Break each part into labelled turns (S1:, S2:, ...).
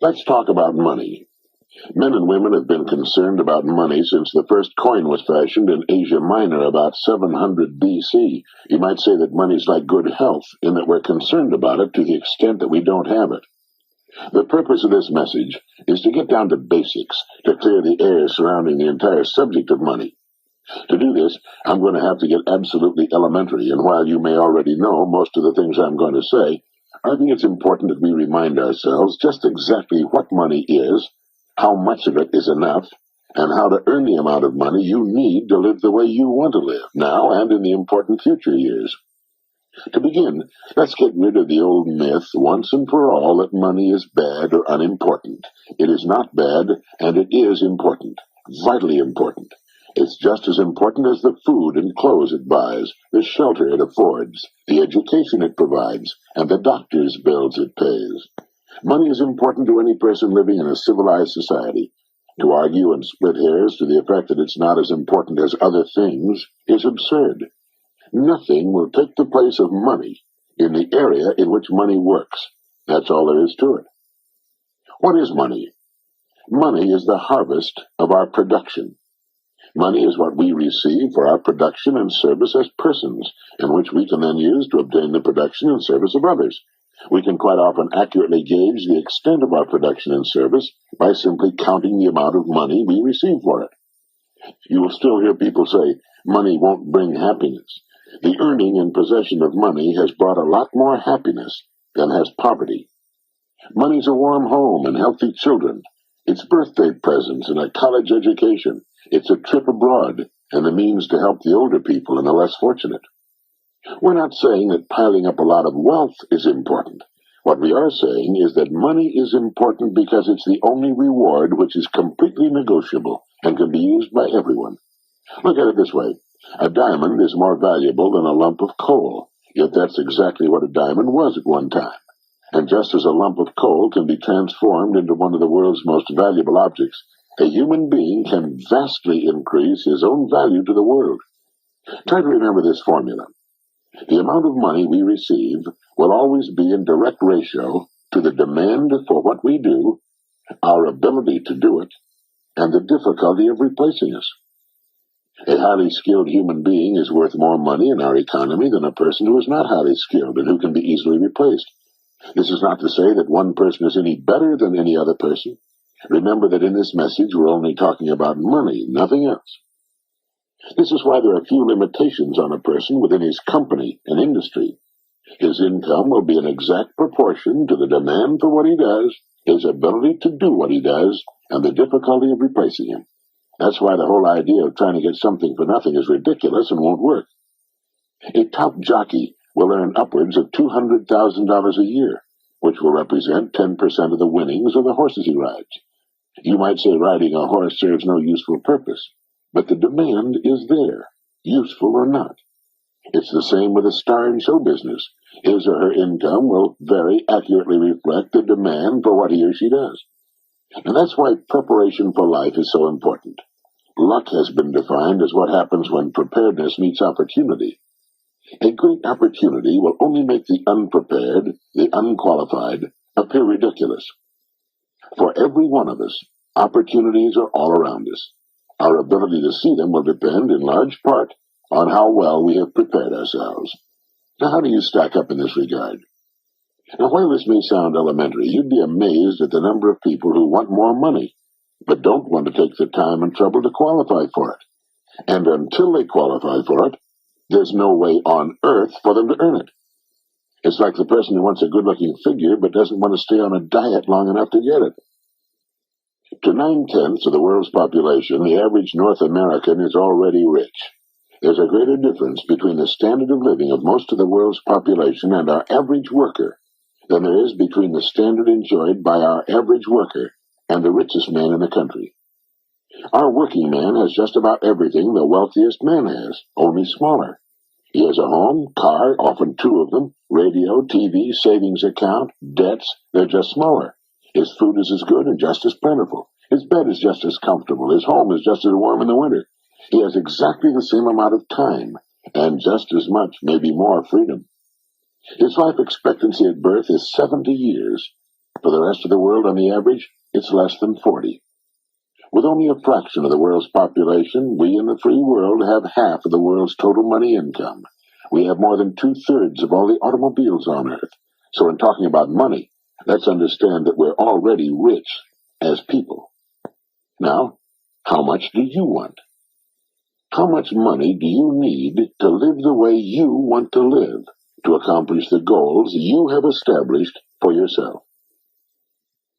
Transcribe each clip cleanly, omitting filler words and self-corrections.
S1: Let's talk about money. Men and women have been concerned about money since the first coin was fashioned in Asia Minor about 700 BC. You might say that money's like good health in that we're concerned about it to the extent that we don't have it. The purpose of this message is to get down to basics, to clear the air surrounding the entire subject of money. To do this, I'm going to have to get absolutely elementary, and while you may already know most of the things I'm going to say, I think it's important that we remind ourselves just exactly what money is, how much of it is enough, and how to earn the amount of money you need to live the way you want to live, now and in the important future years. To begin, let's get rid of the old myth once and for all that money is bad or unimportant. It is not bad, and it is important, vitally important. It's just as important as the food and clothes it buys, the shelter it affords, the education it provides, and the doctor's bills it pays. Money is important to any person living in a civilized society. To argue and split hairs to the effect that it's not as important as other things is absurd. Nothing will take the place of money in the area in which money works. That's all there is to it. What is money? Money is the harvest of our production. Money is what we receive for our production and service as persons, and which we can then use to obtain the production and service of others. We can quite often accurately gauge the extent of our production and service by simply counting the amount of money we receive for it. You will still hear people say, money won't bring happiness. The earning and possession of money has brought a lot more happiness than has poverty. Money's a warm home and healthy children. It's birthday presents and a college education. It's a trip abroad and the means to help the older people and the less fortunate. We're not saying that piling up a lot of wealth is important. What we are saying is that money is important because it's the only reward which is completely negotiable and can be used by everyone. Look at it this way. A diamond is more valuable than a lump of coal, yet that's exactly what a diamond was at one time. And just as a lump of coal can be transformed into one of the world's most valuable objects, a human being can vastly increase his own value to the world. Try to remember this formula. The amount of money we receive will always be in direct ratio to the demand for what we do, our ability to do it, and the difficulty of replacing us. A highly skilled human being is worth more money in our economy than a person who is not highly skilled and who can be easily replaced. This is not to say that one person is any better than any other person. Remember that in this message we're only talking about money, nothing else. This is why there are few limitations on a person within his company and industry. His income will be an exact proportion to the demand for what he does, his ability to do what he does, and the difficulty of replacing him. That's why the whole idea of trying to get something for nothing is ridiculous and won't work. A top jockey will earn upwards of $200,000 a year, which will represent 10% of the winnings of the horses he rides. You might say riding a horse serves no useful purpose, but the demand is there, useful or not. It's the same with a star in show business. His or her income will very accurately reflect the demand for what he or she does. And that's why preparation for life is so important. Luck has been defined as what happens when preparedness meets opportunity. A great opportunity will only make the unprepared, the unqualified, appear ridiculous. For every one of us, opportunities are all around us. Our ability to see them will depend in large part on how well we have prepared ourselves. Now, how do you stack up in this regard? Now, while this may sound elementary, you'd be amazed at the number of people who want more money, but don't want to take the time and trouble to qualify for it. And until they qualify for it, there's no way on earth for them to earn it. It's like the person who wants a good-looking figure but doesn't want to stay on a diet long enough to get it. To 9/10 of the world's population, the average North American is already rich. There's a greater difference between the standard of living of most of the world's population and our average worker than there is between the standard enjoyed by our average worker and the richest man in the country. Our working man has just about everything the wealthiest man has, only smaller. He has a home, car, often two of them, radio, TV, savings account, debts. They're just smaller. His food is as good and just as plentiful. His bed is just as comfortable. His home is just as warm in the winter. He has exactly the same amount of time, and just as much, maybe more, freedom. His life expectancy at birth is 70 years, For the rest of the world, on the average, it's less than 40. With only a fraction of the world's population, we in the free world have half of the world's total money income. We have more than 2/3 of all the automobiles on Earth. So in talking about money, let's understand that we're already rich as people. Now, how much do you want? How much money do you need to live the way you want to live, to accomplish the goals you have established for yourself?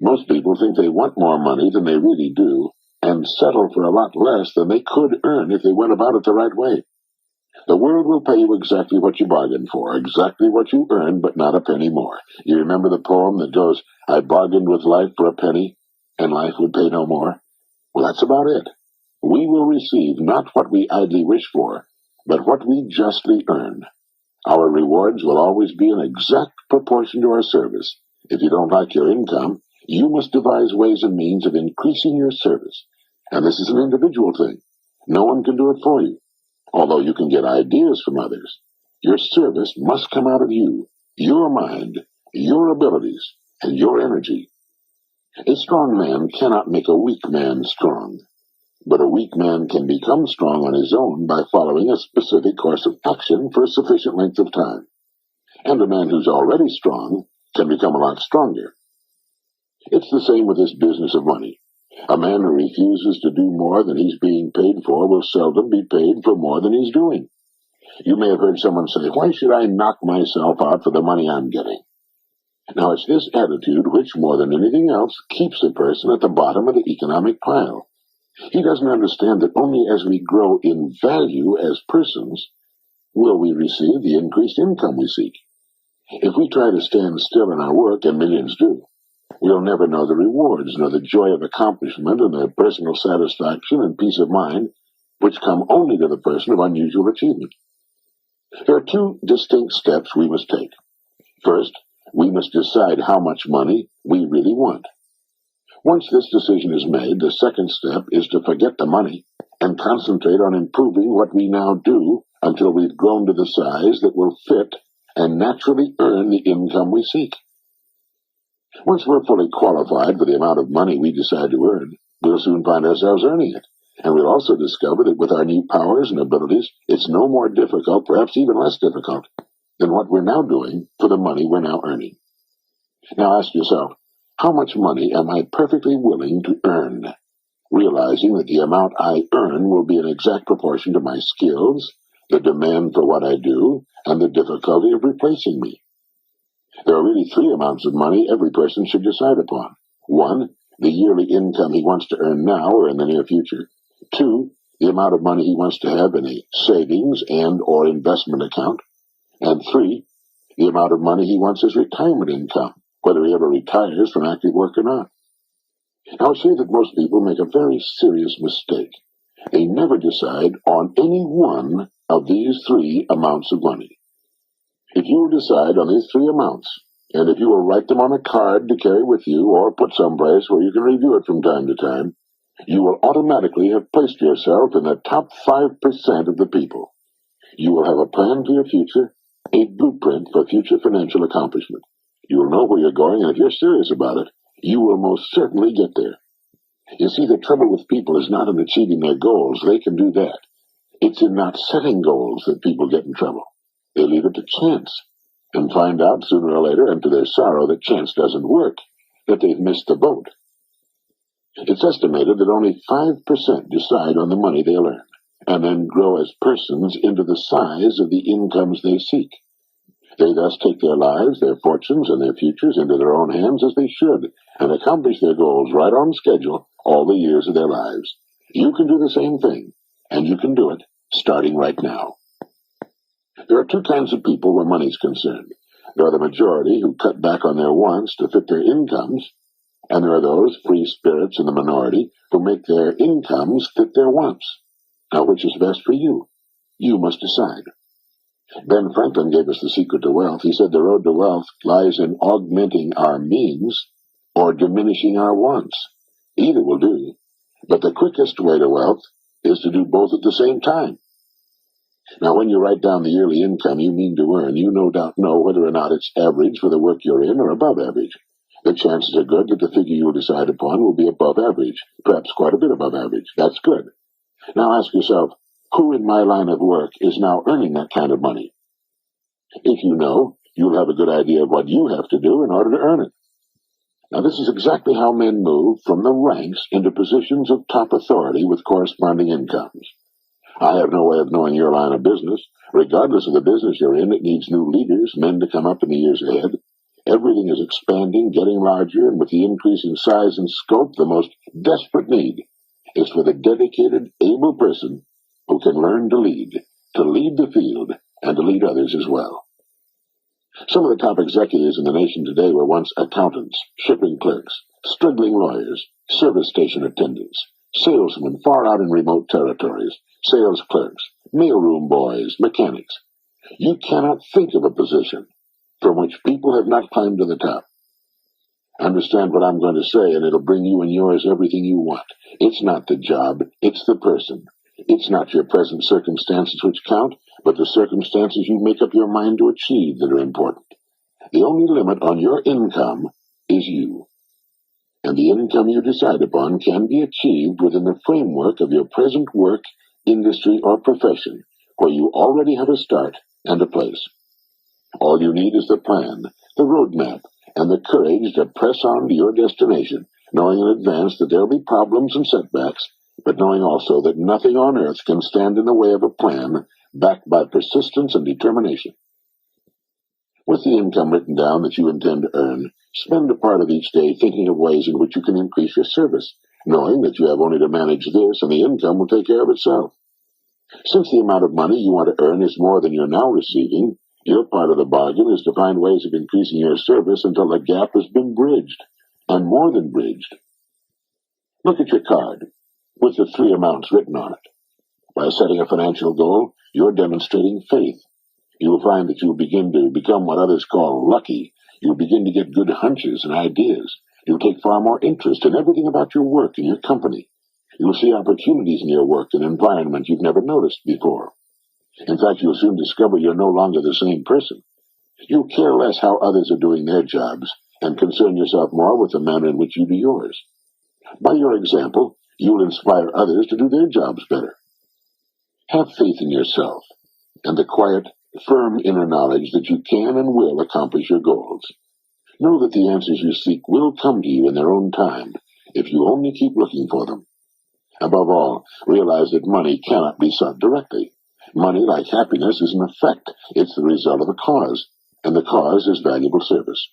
S1: Most people think they want more money than they really do, and settle for a lot less than they could earn if they went about it the right way. The world will pay you exactly what you bargained for, exactly what you earned, but not a penny more. You remember the poem that goes, "I bargained with life for a penny, and life would pay no more"? Well, that's about it. We will receive not what we idly wish for, but what we justly earn. Our rewards will always be in exact proportion to our service. If you don't like your income, you must devise ways and means of increasing your service. And this is an individual thing. No one can do it for you, although you can get ideas from others. Your service must come out of you, your mind, your abilities, and your energy. A strong man cannot make a weak man strong, but a weak man can become strong on his own by following a specific course of action for a sufficient length of time. And a man who's already strong can become a lot stronger. It's the same with this business of money. A man who refuses to do more than he's being paid for will seldom be paid for more than he's doing. You may have heard someone say, "Why should I knock myself out for the money I'm getting?" Now, it's this attitude which, more than anything else, keeps a person at the bottom of the economic pile. He doesn't understand that only as we grow in value as persons will we receive the increased income we seek. If we try to stand still in our work, and millions do, we'll never know the rewards, nor the joy of accomplishment and the personal satisfaction and peace of mind which come only to the person of unusual achievement. There are two distinct steps we must take. First, we must decide how much money we really want. Once this decision is made, the second step is to forget the money and concentrate on improving what we now do until we've grown to the size that will fit and naturally earn the income we seek. Once we're fully qualified for the amount of money we decide to earn, we'll soon find ourselves earning it. And we'll also discover that with our new powers and abilities, it's no more difficult, perhaps even less difficult, than what we're now doing for the money we're now earning. Now ask yourself, how much money am I perfectly willing to earn, realizing that the amount I earn will be in exact proportion to my skills, the demand for what I do, and the difficulty of replacing me? There are really three amounts of money every person should decide upon. One, the yearly income he wants to earn now or in the near future. Two, the amount of money he wants to have in a savings and or investment account. And three, the amount of money he wants as retirement income, whether he ever retires from active work or not. I'll say that most people make a very serious mistake. They never decide on any one of these three amounts of money. If you will decide on these three amounts, and if you will write them on a card to carry with you or put someplace where you can review it from time to time, you will automatically have placed yourself in the top 5% of the people. You will have a plan for your future, a blueprint for future financial accomplishment. You will know where you're going, and if you're serious about it, you will most certainly get there. You see, the trouble with people is not in achieving their goals. They can do that. It's in not setting goals that people get in trouble. They leave it to chance and find out sooner or later, and to their sorrow, that chance doesn't work, that they've missed the boat. It's estimated that only 5% decide on the money they'll earn, and then grow as persons into the size of the incomes they seek. They thus take their lives, their fortunes, and their futures into their own hands as they should, and accomplish their goals right on schedule all the years of their lives. You can do the same thing, and you can do it starting right now. There are two kinds of people where money's concerned. There are the majority who cut back on their wants to fit their incomes, and there are those free spirits in the minority who make their incomes fit their wants. Now, which is best for you? You must decide. Ben Franklin gave us the secret to wealth. He said the road to wealth lies in augmenting our means or diminishing our wants. Either will do, but the quickest way to wealth is to do both at the same time. Now, when you write down the yearly income you mean to earn, you no doubt know whether or not it's average for the work you're in or above average. The chances are good that the figure you decide upon will be above average, perhaps quite a bit above average. That's good. Now ask yourself, who in my line of work is now earning that kind of money? If you know, you'll have a good idea of what you have to do in order to earn it. Now, this is exactly how men move from the ranks into positions of top authority with corresponding incomes. I have no way of knowing your line of business. Regardless of the business you're in, it needs new leaders, men to come up in the years ahead. Everything is expanding, getting larger, and with the increase in size and scope, the most desperate need is for the dedicated, able person who can learn to lead the field, and to lead others as well. Some of the top executives in the nation today were once accountants, shipping clerks, struggling lawyers, service station attendants, salesmen far out in remote territories, sales clerks, mailroom boys, mechanics. You cannot think of a position from which people have not climbed to the top. Understand what I'm going to say, and it'll bring you and yours everything you want. It's not the job, it's the person. It's not your present circumstances which count, but the circumstances you make up your mind to achieve that are important. The only limit on your income is you. And the income you decide upon can be achieved within the framework of your present work, industry, or profession, where you already have a start and a place. All you need is the plan, the roadmap, and the courage to press on to your destination, knowing in advance that there will be problems and setbacks, but knowing also that nothing on earth can stand in the way of a plan backed by persistence and determination. With the income written down that you intend to earn, spend a part of each day thinking of ways in which you can increase your service, knowing that you have only to manage this and the income will take care of itself. Since the amount of money you want to earn is more than you're now receiving, your part of the bargain is to find ways of increasing your service until the gap has been bridged, and more than bridged. Look at your card, with the three amounts written on it. By setting a financial goal, you're demonstrating faith. You will find that you'll begin to become what others call lucky. You'll begin to get good hunches and ideas. You'll take far more interest in everything about your work and your company. You'll see opportunities in your work and environment you've never noticed before. In fact, you'll soon discover you're no longer the same person. You'll care less how others are doing their jobs and concern yourself more with the manner in which you do yours. By your example, you'll inspire others to do their jobs better. Have faith in yourself and the quiet, firm inner knowledge that you can and will accomplish your goals. Know that the answers you seek will come to you in their own time if you only keep looking for them. Above all, realize that money cannot be sought directly. Money, like happiness, is an effect. It's the result of a cause, and the cause is valuable service.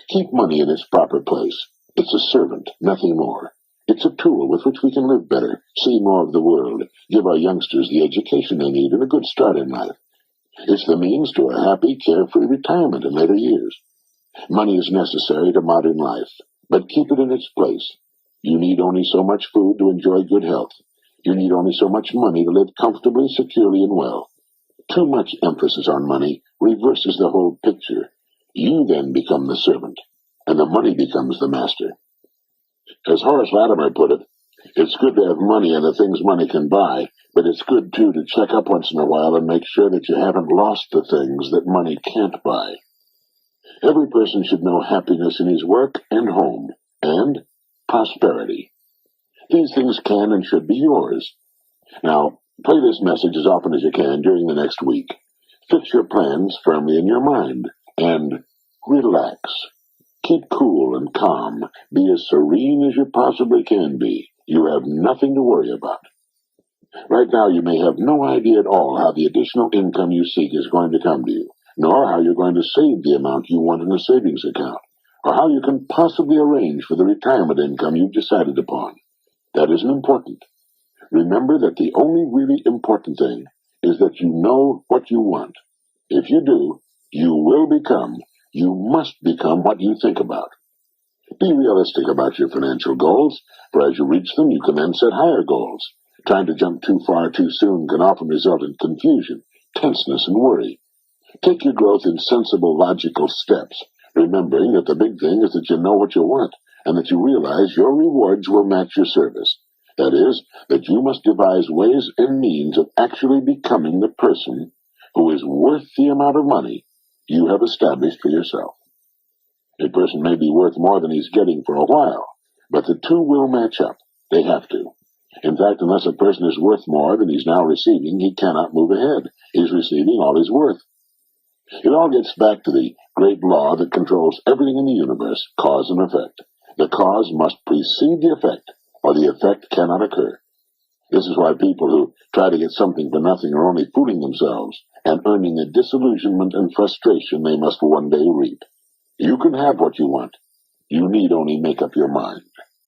S1: Keep money in its proper place. It's a servant, nothing more. It's a tool with which we can live better, see more of the world, give our youngsters the education they need and a good start in life. It's the means to a happy, carefree retirement in later years. Money is necessary to modern life, but keep it in its place. You need only so much food to enjoy good health. You need only so much money to live comfortably, securely, and well. Too much emphasis on money reverses the whole picture. You then become the servant, and the money becomes the master. As Horace Latimer put it, it's good to have money and the things money can buy, but it's good, too, to check up once in a while and make sure that you haven't lost the things that money can't buy. Every person should know happiness in his work and home, and prosperity. These things can and should be yours. Now, play this message as often as you can during the next week. Fix your plans firmly in your mind, and relax. Keep cool and calm. Be as serene as you possibly can be. You have nothing to worry about. Right now, you may have no idea at all how the additional income you seek is going to come to you, nor how you're going to save the amount you want in a savings account, or how you can possibly arrange for the retirement income you've decided upon. That isn't important. Remember that the only really important thing is that you know what you want. If you do, you must become what you think about. Be realistic about your financial goals, for as you reach them, you can then set higher goals. Trying to jump too far too soon can often result in confusion, tenseness, and worry. Take your growth in sensible, logical steps, remembering that the big thing is that you know what you want, and that you realize your rewards will match your service. That is, that you must devise ways and means of actually becoming the person who is worth the amount of money you have established for yourself. A person may be worth more than he's getting for a while, but the two will match up. They have to. In fact, unless a person is worth more than he's now receiving, he cannot move ahead. He's receiving all he's worth. It all gets back to the great law that controls everything in the universe, cause and effect. The cause must precede the effect, or the effect cannot occur. This is why people who try to get something for nothing are only fooling themselves and earning the disillusionment and frustration they must one day reap. You can have what you want. You need only make up your mind.